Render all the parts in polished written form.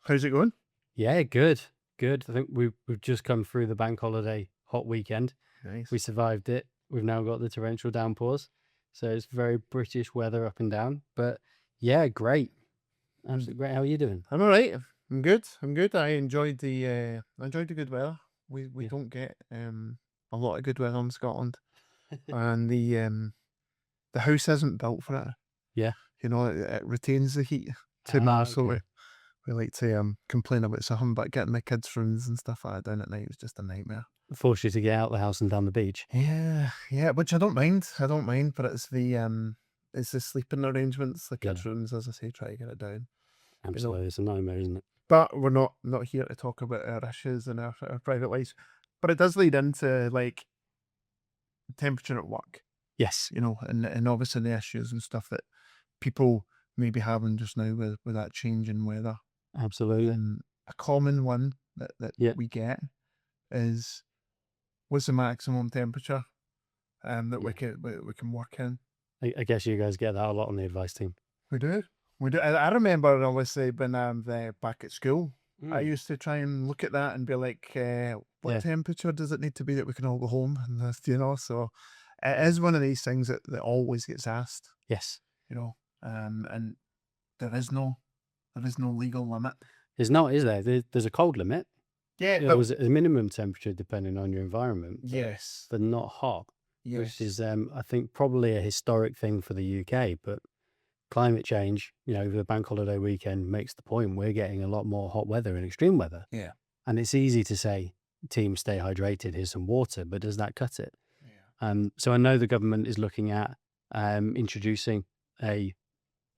How's it going? Yeah, good, good. I think we've just come through the bank holiday hot weekend. We Nice. survived it. We've now got the torrential downpours, so it's very British weather up and down. But yeah, great, absolutely great. How are you doing? I'm all right. I'm good. I'm good. I enjoyed the good weather. We Yeah, don't get a lot of good weather in Scotland, and the house isn't built for it. yeah. You know, it retains the heat too Ah, much. So okay. we like to complain about something, but getting my kids' rooms and stuff like that down at night was just a nightmare. Force you to get out the house and down the beach. Yeah, yeah, which I don't mind. I don't mind, but it's the sleeping arrangements, the Yeah, kids' rooms, as I say, try to get it down. You know, absolutely. It's a nightmare, isn't it? but we're not here to talk about our issues and our private lives. But it does lead into like temperature at work, Yes, and obviously the issues and stuff that people may be having just now with that change in weather. absolutely. And a common one that Yeah, we get is what's the maximum temperature that yeah. we can work in. I guess you guys get that a lot on the advice team. We do. We do. I remember obviously when back at school, I Mm. used to try and look at that and be like, what Yeah. temperature does it need to be that we can all go home? And so it is one of these things that always gets asked, Yes. and there is no legal limit. There's not, is there? There's a cold limit. Yeah, Yeah, but was a minimum temperature depending on your environment, yes, but not hot, which yes, is, I think, probably a historic thing for the UK. But climate change, the bank holiday weekend makes the point. We're getting a lot more hot weather and extreme weather. yeah, And it's easy to say, team, stay hydrated, here's some water, but does that cut it? yeah. So I know the government is looking at introducing a,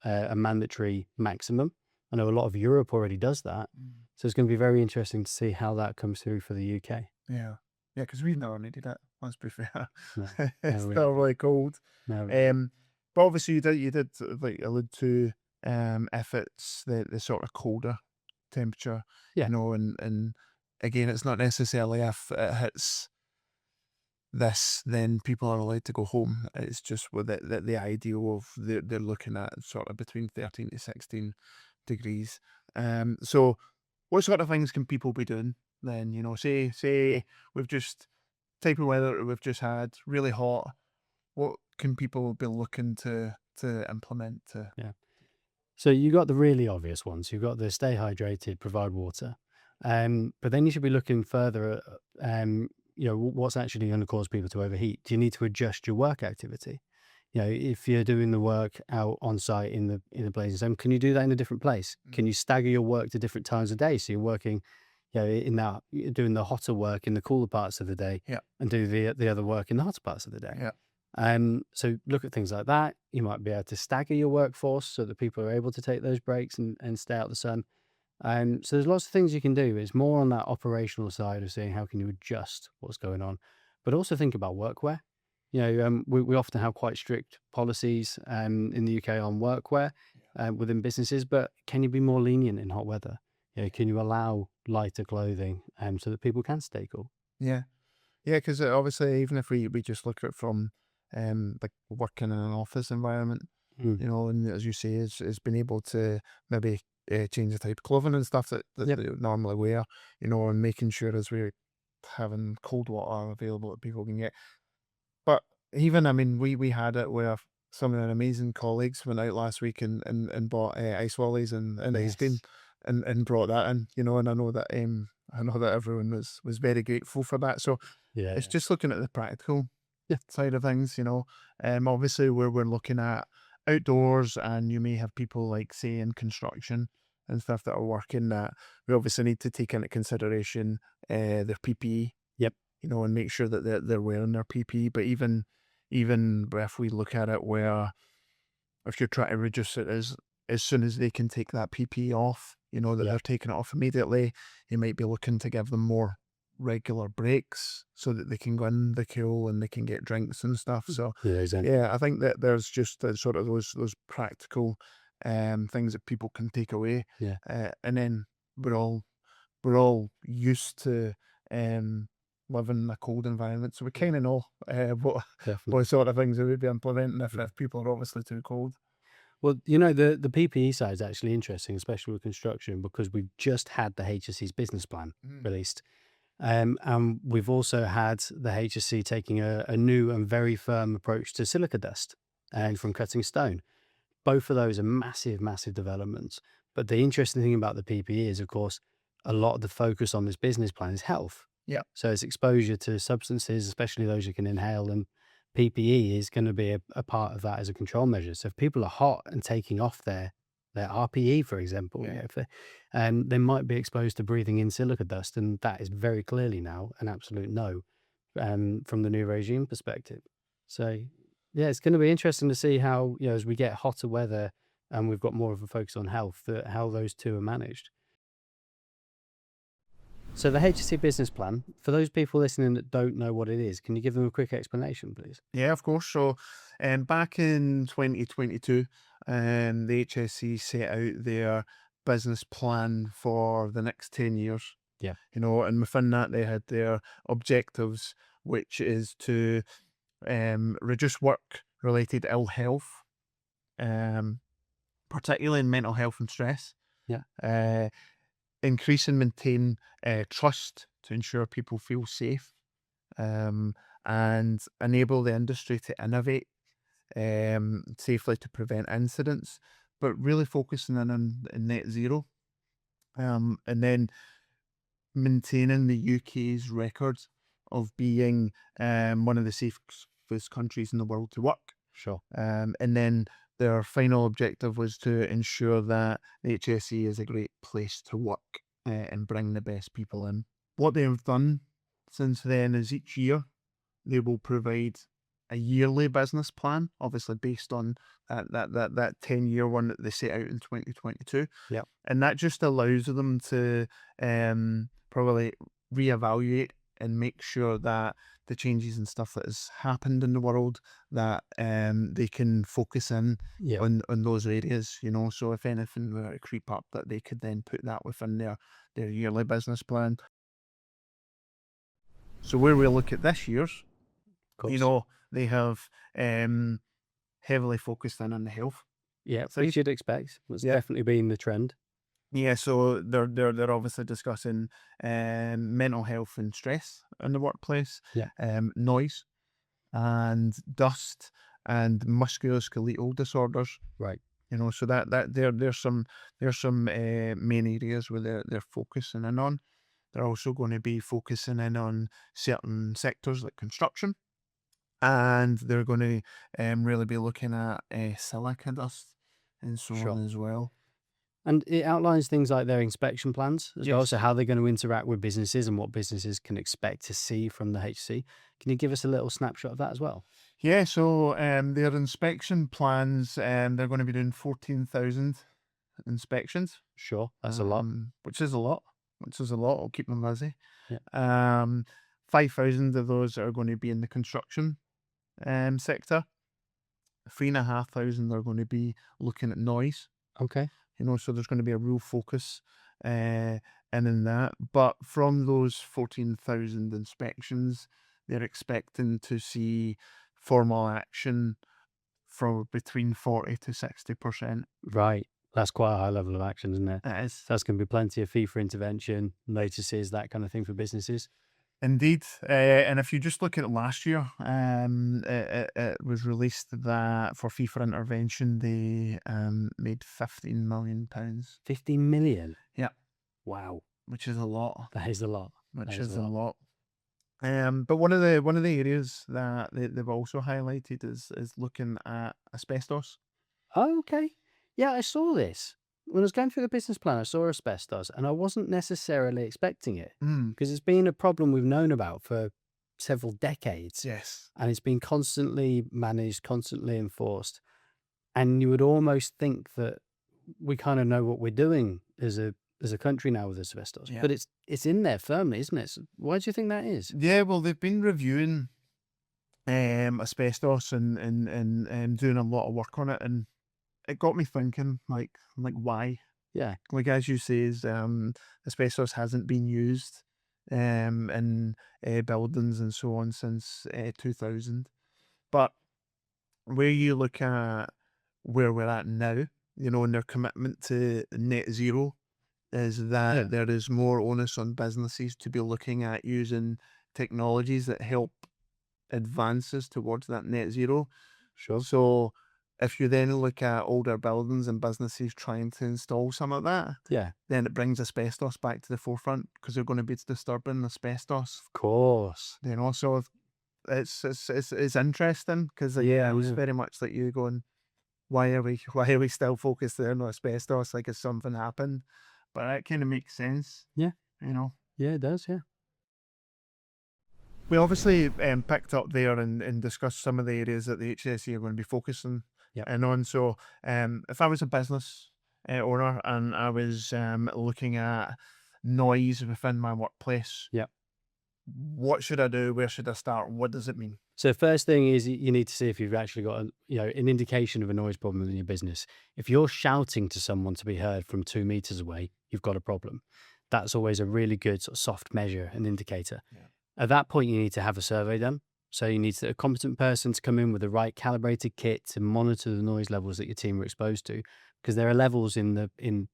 a mandatory maximum. I know a lot of Europe already does that. Mm. So it's going to be very interesting to see how that comes through for the UK. Yeah. Yeah, because we've never needed it, let's be fair. No, It's no, still really cold. no. But obviously you did sort of like allude to, if it's the sort of colder temperature, Yeah, and again, it's not necessarily if it hits this, then people are allowed to go home. It's just with the ideal of they're looking at sort of between 13 to 16 degrees. So what sort of things can people be doing then? Say we've just type of weather that we've just had, really hot. What can people be looking to implement to? yeah. So you got the really obvious ones. You've got the stay hydrated, provide water. But then you should be looking further at, what's actually going to cause people to overheat. Do you need to adjust your work activity? If you're doing the work out on site in the blazing sun, can you do that in a different place? Can Mm. you stagger your work to different times of day? So you're working, in that you're doing the hotter work in the cooler parts of the day, Yeah, and do the other work in the hotter parts of the day. yeah, So look at things like that. You might be able to stagger your workforce so that people are able to take those breaks and stay out the sun. So there's lots of things you can do. It's more on that operational side of seeing how can you adjust what's going on, but also think about workwear. We often have quite strict policies in the UK on workwear within businesses, but can you be more lenient in hot weather? Can you allow lighter clothing so that people can stay cool? yeah, yeah. Because obviously, even if we just look at it from like working in an office environment, Mm. and as you say, is being able to maybe change the type of clothing and stuff that Yep. they would normally wear, and making sure as we're having cold water available that people can get. But even, I mean, we had it where some of our amazing colleagues went out last week and bought ice wallies and ice cream Yes. and brought that in, and I know that everyone was very grateful for that. So Yeah. it's Yeah. just looking at the practical Yeah. side of things. Obviously where we're looking at outdoors, and you may have people like say in construction and stuff that are working, that we obviously need to take into consideration their PPE, Yep. and make sure that they're wearing their PPE. But even if we look at it where if you're trying to reduce it as soon as they can take that PPE off, that Yeah. they're taking it off immediately, you might be looking to give them more regular breaks so that they can go in the cool and they can get drinks and stuff. So Yeah. Exactly. yeah, I think that there's just sort of those practical things that people can take away. Yeah. And then we're all we're all used to living in a cold environment, so we Yeah. kind of know what Definitely. sort of things we would be implementing if, Yeah. if people are obviously too cold. Well, you know, the PPE side is actually interesting, especially with construction, because we've just had the HSE's business plan Mm. released. And we've also had the HSE taking a new and very firm approach to silica dust and from cutting stone. Both of those are massive, massive developments. But the interesting thing about the PPE is, of course, a lot of the focus on this business plan is health. Yeah. So it's exposure to substances, especially those you can inhale, and PPE is going to be a part of that as a control measure. So if people are hot and taking off their RPE, for example, Yeah. if they might be exposed to breathing in silica dust, and that is very clearly now an absolute no from the new regime perspective. So yeah, it's going to be interesting to see how, as we get hotter weather and we've got more of a focus on health, how those two are managed. So the HSC business plan, for those people listening that don't know what it is, can you give them a quick explanation, please? Yeah, of course. So, back in 2022, the HSE set out their business plan for the next 10 years. Yeah. And within that, they had their objectives, which is to reduce work-related ill health, um, particularly in mental health and stress. Yeah. Increase and maintain trust to ensure people feel safe, um, and enable the industry to innovate safely to prevent incidents, but really focusing in on net zero, and then maintaining the UK's record of being one of the safest countries in the world to work. Sure. And then their final objective was to ensure that the HSE is a great place to work and bring the best people in. What they have done since then is each year they will provide a yearly business plan, obviously based on that 10-year one that they set out in 2022. Yeah. And that just allows them to probably reevaluate and make sure that the changes and stuff that has happened in the world, that they can focus in Yeah. on those areas, So if anything were to creep up, that they could then put that within their yearly business plan. So where we look at this year's, Of course. they have heavily focused in on the health Yeah, side. which you'd expect. That's Yeah. definitely been the trend. Yeah, so they're obviously discussing mental health and stress in the workplace, Yeah. noise and dust and musculoskeletal disorders. Right. So that there's some main areas where they're focusing in on. They're also going to be focusing in on certain sectors like construction, and they're going to really be looking at silica dust and so Sure. on as well. And it outlines things like their inspection plans as well, so Yes. how they're going to interact with businesses and what businesses can expect to see from the HC. Can you give us a little snapshot of that as well? Yeah, so their inspection plans, they're going to be doing 14,000 inspections, Sure, that's a lot. which is a lot. Which is a lot. It'll keep them busy. Yeah. 5,000 of those are going to be in the construction sector. 3,500 are going to be looking at noise. Okay. So there's going to be a real focus in that. But from those 14,000 inspections, they're expecting to see formal action for between 40 to 60%. Right. That's quite a high level of action, isn't it? It is. So that's going to be plenty of fee for intervention, notices, that kind of thing for businesses. Indeed. And if you just look at last year, it was released that for fee for intervention, they made £15 million. 15 million? Yeah. Wow. Which is a lot. That is a lot. Which That is a lot. But one of the areas that they've also highlighted is looking at asbestos. Oh, okay. Yeah, I saw this. When I was going through the business plan, I saw asbestos, and I wasn't necessarily expecting it because it's been a problem we've known about for several decades, Yes. and it's been constantly managed, constantly enforced. And you would almost think that we kind of know what we're doing as a country now with asbestos, Yeah. but it's in there firmly, isn't it? So why do you think that is? Yeah, well, they've been reviewing asbestos and doing a lot of work on it, and it got me thinking, like why? Yeah, Like as you say, asbestos hasn't been used in buildings and so on since 2000. But where you look at where we're at now, you know, and their commitment to net zero is that Yeah, there is more onus on businesses to be looking at using technologies that help advances towards that net zero. sure. So if you then look at older buildings and businesses trying to install some of that, Yeah, then it brings asbestos back to the forefront because they're going to be disturbing asbestos. of course. You know, so it's interesting because yeah, it was Yeah, very much like you going, why are we why are we still focused there on asbestos like if something happened? But that kind of makes sense, yeah, you know. yeah, it does. Yeah. We obviously picked up there and discussed some of the areas that the HSE are going to be focusing Yep. in on. So, if I was a business owner and I was looking at noise within my workplace, Yep. what should I do? Where should I start? What does it mean? So first thing is you need to see if you've actually got an indication of a noise problem in your business. If you're shouting to someone to be heard from 2 meters away, you've got a problem. That's always a really good sort of soft measure and indicator. Yeah. At that point, you need to have a survey done. So you need a competent person to come in with the right calibrated kit to monitor the noise levels that your team are exposed to, because there are levels in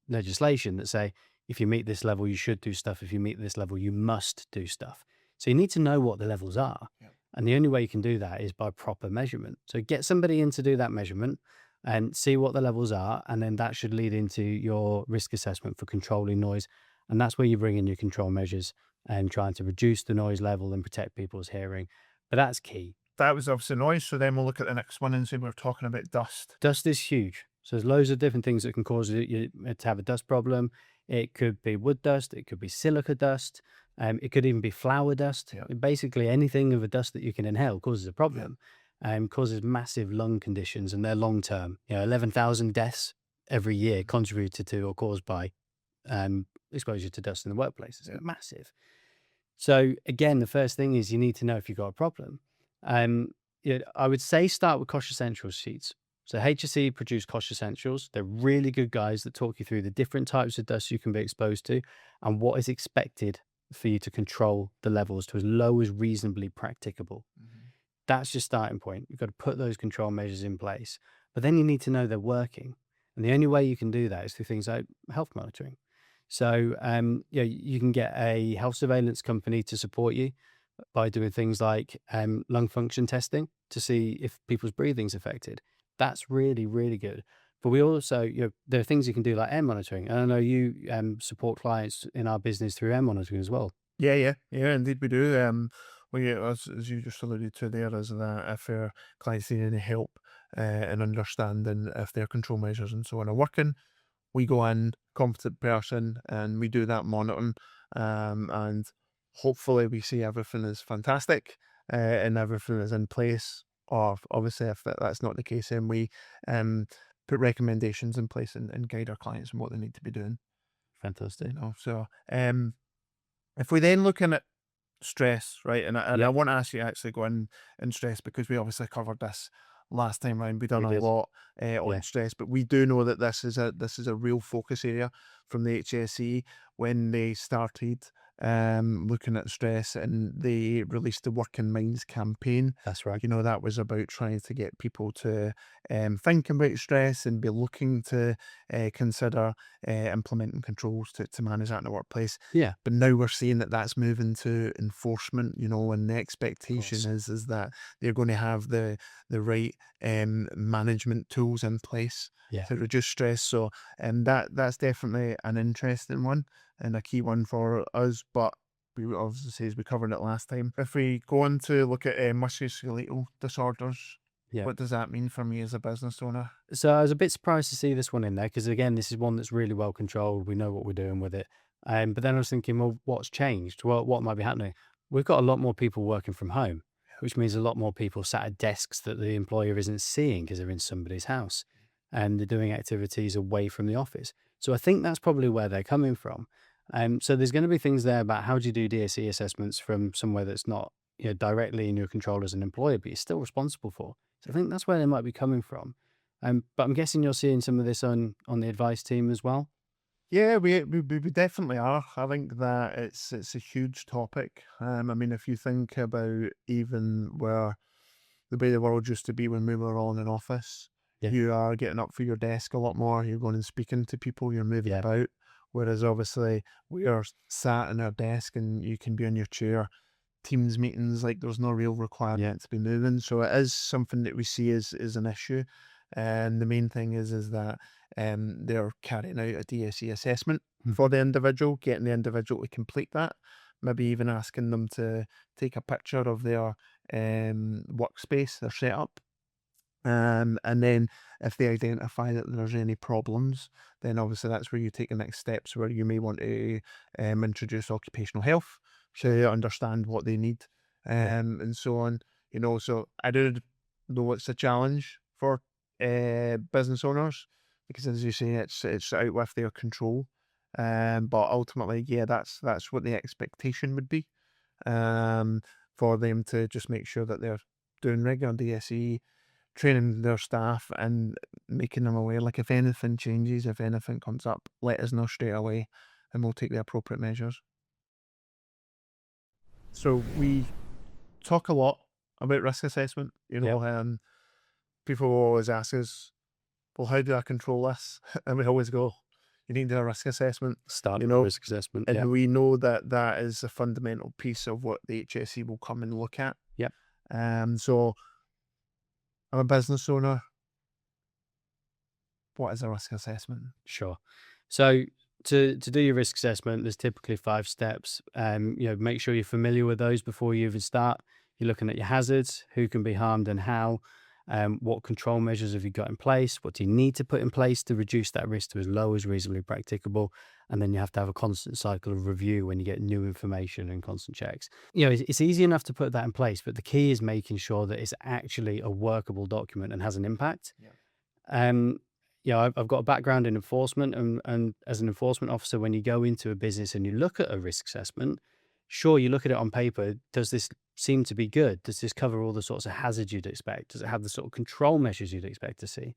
legislation that say if you meet this level, you should do stuff. If you meet this level, you must do stuff. So you need to know what the levels are. Yeah. And the only way you can do that is by proper measurement. So get somebody in to do that measurement and see what the levels are. And then that should lead into your risk assessment for controlling noise. And that's where you bring in your control measures and trying to reduce the noise level and protect people's hearing. But that's key. That was obviously noise. So then we'll look at the next one and say we're talking about dust. Dust is huge. So there's loads of different things that can cause you to have a dust problem. It could be wood dust. It could be silica dust. It could even be flour dust. Yeah. Basically, anything of a dust that you can inhale causes a Yeah. problem, causes massive lung conditions, and they're long term. 11,000 deaths every year contributed to or caused by exposure to dust in the workplace. It's Yeah. massive. So again, the first thing is you need to know if you've got a problem. I would say start with Cost Essentials sheets. So HSE produce Cost Essentials. They're really good guys that talk you through the different types of dust you can be exposed to and what is expected for you to control the levels to as low as reasonably practicable. Mhm. That's your starting point. You've got to put those control measures in place. But then you need to know they're working. And the only way you can do that is through things like health monitoring. So, you can get a health surveillance company to support you by doing things like lung function testing to see if people's breathing's affected. That's really, really good. But we also, there are things you can do like air monitoring. And I know you support clients in our business through air monitoring as well. Yeah, indeed we do. We, as you just alluded to there, is that if our clients need any help in understanding if their control measures and so on are working, we go in, competent person, and we do that monitoring, and hopefully we see everything is fantastic and everything is in place. Or obviously, if that's not the case, then we put recommendations in place and guide our clients on what they need to be doing. Fantastic. You know, so if we then looking at stress, right, and I Yep, want to ask you to actually go in stress because we obviously covered this last time round. We done we a did. lot Yeah, on stress, but we do know that this is a real focus area from the HSE when they started looking at stress and they released the Working Minds campaign. that's right. You know, that was about trying to get people to think about stress and be looking to consider implementing controls to manage that in the workplace. Yeah, But now we're seeing that that's moving to enforcement, you know, and the of expectation course. is that they're going to have the right management tools in place Yeah. to reduce stress. So, that's definitely an interesting one and a key one for us. But we would obviously say as we covered it last time. If we go on to look at musculoskeletal disorders, Yeah. what does that mean for me as a business owner? So I was a bit surprised to see this one in there because again, this is one that's really well controlled. We know what we're doing with it. But then I was thinking, well, what's changed? Well, what might be happening? We've got a lot more people working from home, which means a lot more people sat at desks that the employer isn't seeing because they're in somebody's house and they're doing activities away from the office. So I think that's probably where they're coming from. So there's going to be things there about how do you do DSE assessments from somewhere that's not directly in your control as an employer, but you're still responsible for. So I think that's where they might be coming from. But I'm guessing you're seeing some of this on the advice team as well? Yeah, we definitely are. I think that it's a huge topic. I mean, if you think about even where the way the world used to be when we were all in an office, Yeah. You are getting up for your desk a lot more. You're going and speaking to people. You're moving Yeah. about. Whereas obviously we are sat in our desk and you can be in your chair. Teams meetings, like there's no real Yeah. requirement to be moving. So it is something that we see is an issue. And the main thing is that they're carrying out a DSE assessment for Mhm. the individual, getting the individual to complete that, maybe even asking them to take a picture of their workspace, their setup. And then if they identify that there's any problems, then obviously that's where you take the next steps where you may want to introduce occupational health to understand what they need Yeah. and so on. So I do know it's a challenge for business owners because as you say, it's out with their control. But ultimately, yeah, that's what the expectation would be um, for them to just make sure that they're doing regular DSE, training their staff and making them aware, like if anything changes, if anything comes up, let us know straight away and we'll take the appropriate measures. So we talk a lot about risk assessment. Yep. People always ask us, well, how do I control this? And we always go, you need to do a risk assessment, Start you with the know, risk assessment. Yeah. and we know that that is a fundamental piece of what the HSE will come and look at. Yep. So I'm a business owner. What is a risk assessment? Sure. So to do your risk assessment, there's typically 5 steps. Make sure you're familiar with those before you even start. You're looking at your hazards, who can be harmed and how. What control measures have you got in place? What do you need to put in place to reduce that risk to as low as reasonably practicable? And then you have to have a constant cycle of review when you get new information and constant checks. It's easy enough to put that in place, but the key is making sure that it's actually a workable document and has an impact. Yeah. Um, I've got a background in enforcement, and as an enforcement officer, when you go into a business and you look at a risk assessment, sure, you look at it on paper. Does this seem to be good? Does this cover all the sorts of hazards you'd expect? Does it have the sort of control measures you'd expect to see?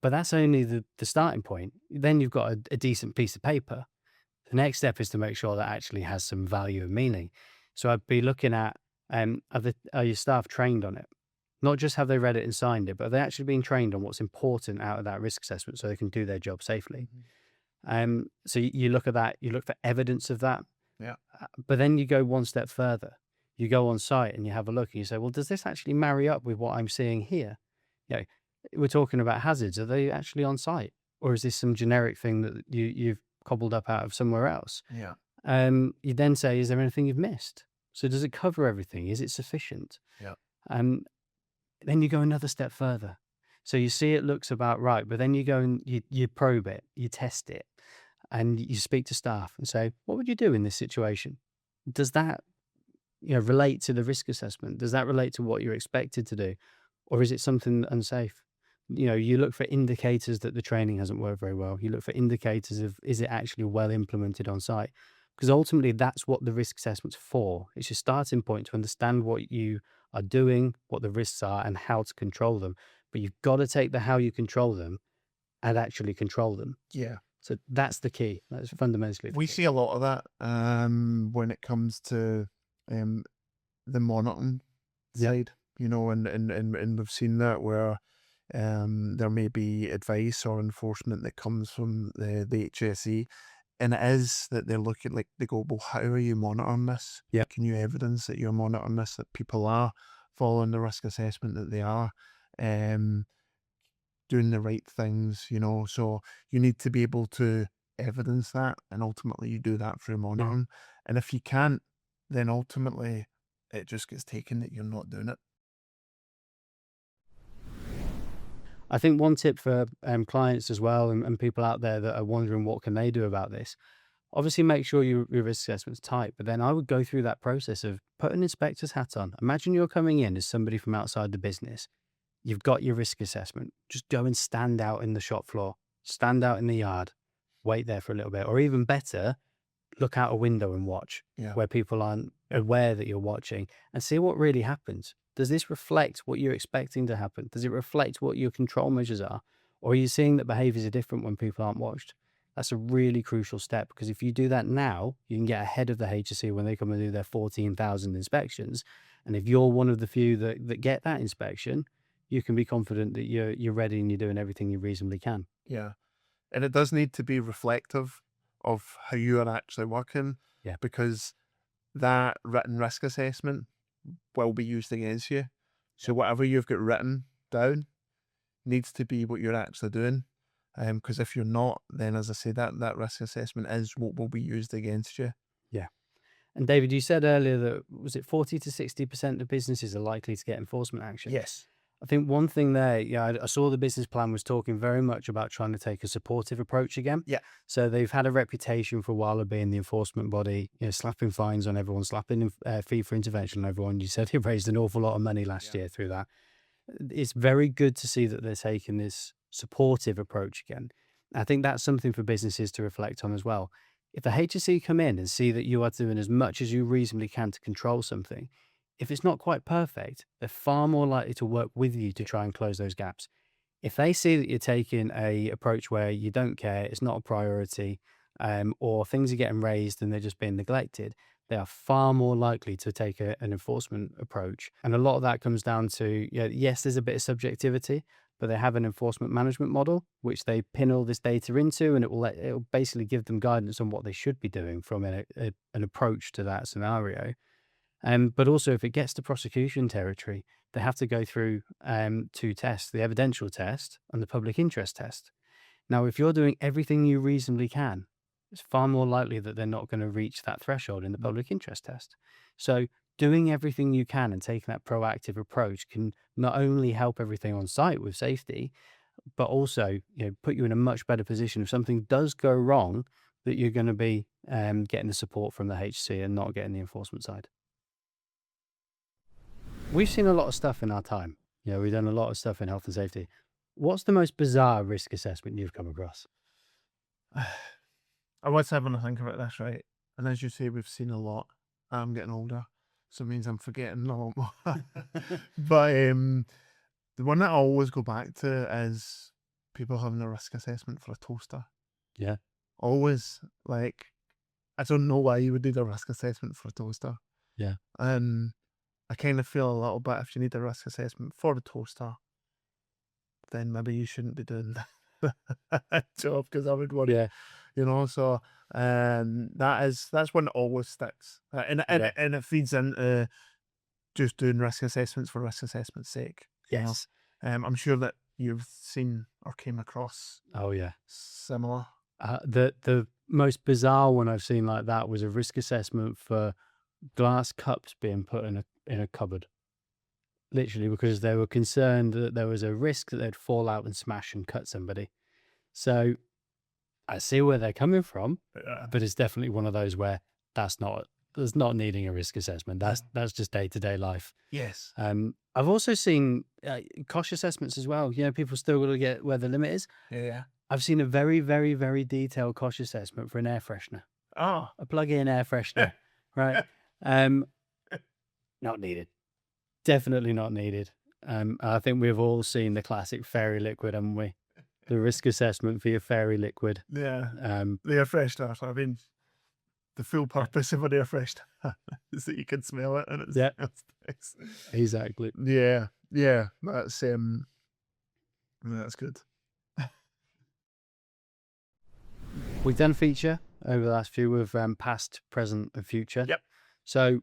But that's only the starting point. Then you've got a decent piece of paper. The next step is to make sure that actually has some value and meaning. So I'd be looking at are your staff trained on it? Not just have they read it and signed it, but have they actually been trained on what's important out of that risk assessment so they can do their job safely? Mhm. So you look at that, you look for evidence of that, Yeah. but then you go one step further. You go on site and you have a look and you say, well, does this actually marry up with what I'm seeing here? You know, we're talking about hazards. Are they actually on site? Or is this some generic thing that you've cobbled up out of somewhere else? Yeah. You then say, is there anything you've missed? So does it cover everything? Is it sufficient? Yeah. Um, then you go another step further. So you see it looks about right, but then you go and you probe it, you test it, and you speak to staff and say, what would you do in this situation? Does that relate to the risk assessment? Does that relate to what you're expected to do? Or is it something unsafe? You look for indicators that the training hasn't worked very well. You look for indicators of is it actually well implemented on site? Because ultimately that's what the risk assessment's for. It's your starting point to understand what you are doing, what the risks are, and how to control them. But you've got to take the how you control them and actually control them. Yeah. So that's the key. That's fundamentally the We key. see a lot of that when it comes to um, the monitoring Yeah. side, and we've seen that where there may be advice or enforcement that comes from the HSE, and it is that they're looking like they go, well, how are you monitoring this? Yeah. Can you evidence that you're monitoring this, that people are following the risk assessment, that they are um, doing the right things, So you need to be able to evidence that, and ultimately you do that through Yeah. monitoring. And if you can't, then ultimately it just gets taken that you're not doing it. I think one tip for clients as well and people out there that are wondering what can they do about this, obviously make sure your risk assessment's tight, but then I would go through that process of put an inspector's hat on. Imagine you're coming in as somebody from outside the business. You've got your risk assessment. Just go and stand out in the shop floor, stand out in the yard, wait there for a little bit, or even better, look out a window and watch Yeah. where people aren't aware that you're watching and see what really happens. Does this reflect what you're expecting to happen? Does it reflect what your control measures are? Or are you seeing that behaviors are different when people aren't watched? That's a really crucial step because if you do that now, you can get ahead of the HSE when they come and do their 14,000 inspections. And if you're one of the few that get that inspection, you can be confident that you're ready and you're doing everything you reasonably can. Yeah. And it does need to be reflective of how you are actually working, Yeah. because that written risk assessment will be used against you. So whatever you've got written down needs to be what you're actually doing. Because if you're not, then as I say, that risk assessment is what will be used against you. Yeah. And David, you said earlier that was it 40 to 60% of businesses are likely to get enforcement action. Yes. I think one thing there, I saw the business plan was talking very much about trying to take a supportive approach again. Yeah. So they've had a reputation for a while of being the enforcement body, slapping fines on everyone, slapping fee for intervention on everyone. You said it raised an awful lot of money last year through that. It's very good to see that they're taking this supportive approach again. I think that's something for businesses to reflect on as well. If the HSE come in and see that you are doing as much as you reasonably can to control something, if it's not quite perfect, they're far more likely to work with you to try and close those gaps. If they see that you're taking a approach where you don't care, it's not a priority, or things are getting raised and they're just being neglected, they are far more likely to take an enforcement approach. And a lot of that comes down to, yes, there's a bit of subjectivity, but they have an enforcement management model, which they pin all this data into, and it'll basically give them guidance on what they should be doing from an approach to that scenario. But also, if it gets to prosecution territory, they have to go through two tests, the evidential test and the public interest test. Now, if you're doing everything you reasonably can, it's far more likely that they're not going to reach that threshold in the public interest test. So doing everything you can and taking that proactive approach can not only help everything on site with safety, but also put you in a much better position if something does go wrong, that you're going to be getting the support from the HC and not getting the enforcement side. We've seen a lot of stuff in our time. We've done a lot of stuff in health and safety. What's the most bizarre risk assessment you've come across? I was having to think about this, right? And as you say, we've seen a lot. I'm getting older, so it means I'm forgetting a lot more. But the one that I always go back to is people having a risk assessment for a toaster. Yeah. Always, like, I don't know why you would need a risk assessment for a toaster. Yeah. And I kind of feel a little bit, if you need a risk assessment for a toaster, then maybe you shouldn't be doing that job, because I would worry. Yeah. So that's one that always sticks, and it feeds into just doing risk assessments for risk assessment's sake. Yes. I'm sure that you've seen or came across. Oh yeah. Similar. The most bizarre one I've seen like that was a risk assessment for glass cups being put in a cupboard. Literally, because they were concerned that there was a risk that they'd fall out and smash and cut somebody. So I see where they're coming from, but it's definitely one of those where that's not needing a risk assessment. That's just day-to-day life. Yes. I've also seen cost assessments as well. People still got to get where the limit is. Yeah. I've seen a very, very, very detailed cost assessment for an air freshener. Oh. A plug-in air freshener, right? Not needed. Definitely not needed. I think we've all seen the classic fairy liquid, haven't we? The risk assessment for your fairy liquid. Yeah. The air freshener. I mean, the full purpose of an air freshener is that you can smell it, and it's nice. Exactly. Yeah. That's good. We've done a feature over the last few with past, present, and future. Yep. So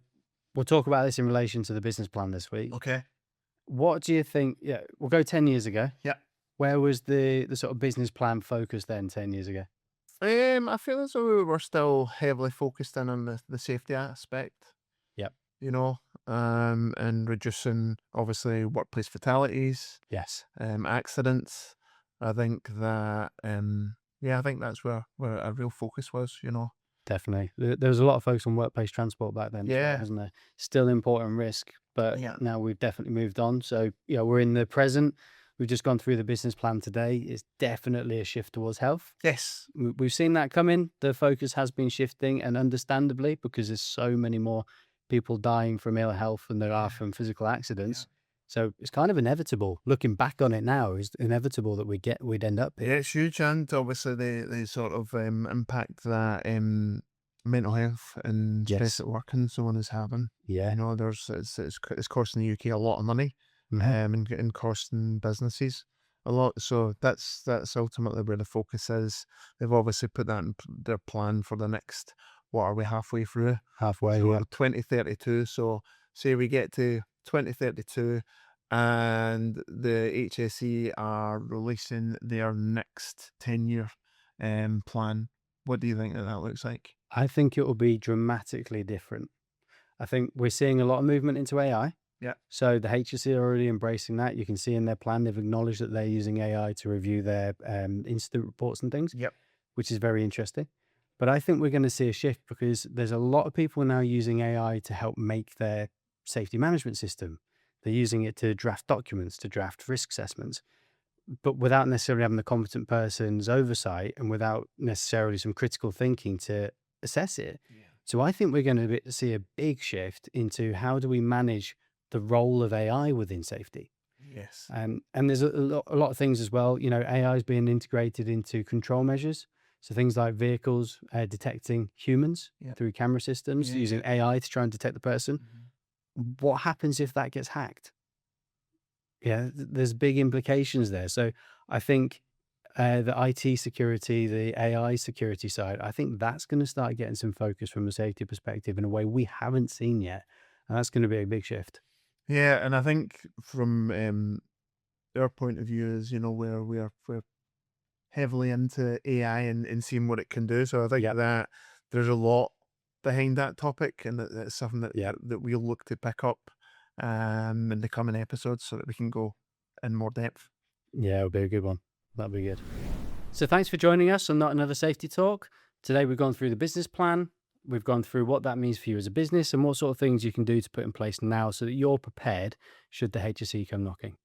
we'll talk about this in relation to the business plan this week. Okay. What do you think? Yeah, we'll go 10 years ago. Yeah. Where was the sort of business plan focus then 10 years ago? I feel as though we were still heavily focused in on the safety aspect. Yep. And reducing obviously workplace fatalities. Yes. Accidents. I think that I think that's where our real focus was. Definitely. There was a lot of focus on workplace transport back then, Yeah. wasn't there? Still important risk, but now we've definitely moved on. So, we're in the present. We've just gone through the business plan today. It's definitely a shift towards health. Yes. We've seen that coming. The focus has been shifting, and understandably, because there's so many more people dying from ill health than there are from physical accidents. So it's kind of inevitable. Looking back on it now, it's inevitable that we'd end up here. Yeah, it's huge, and obviously they sort of impact that mental health and stress at work and so on is having. Yeah. It's costing the UK a lot of money Hmm. and costing businesses a lot. So that's ultimately where the focus is. They've obviously put that in their plan for the next, what are we, halfway through? Halfway, So yeah. 2032. So say we get to 2032 and the HSE are releasing their next 10-year plan. What do you think that looks like? I think it will be dramatically different. I think we're seeing a lot of movement into AI. Yeah. So the HSE are already embracing that. You can see in their plan, they've acknowledged that they're using AI to review their incident reports and things, Yep. which is very interesting. But I think we're going to see a shift because there's a lot of people now using AI to help make their safety management system. They're using it to draft documents, to draft risk assessments, but without necessarily having the competent person's oversight and without necessarily some critical thinking to assess it. Yeah. So I think we're going to see a big shift into how do we manage the role of AI within safety. Yes. And there's a lot of things as well. You know, AI is being integrated into control measures. So things like vehicles detecting humans Yeah. through camera systems, Yeah. using AI to try and detect the person. What happens if that gets hacked? Yeah, there's big implications there. So I think the IT security, the AI security side, I think that's going to start getting some focus from a safety perspective in a way we haven't seen yet. And that's going to be a big shift. Yeah, and I think from our point of view is, where we're heavily into AI and seeing what it can do. So I think Yep. that there's a lot behind that topic, and that's something that Yep. that we'll look to pick up in the coming episodes so that we can go in more depth. Yeah, it'll be a good one. That'll be good. So thanks for joining us on Not Another Safety Talk. Today we've gone through the business plan. We've gone through what that means for you as a business and what sort of things you can do to put in place now so that you're prepared should the HSE come knocking.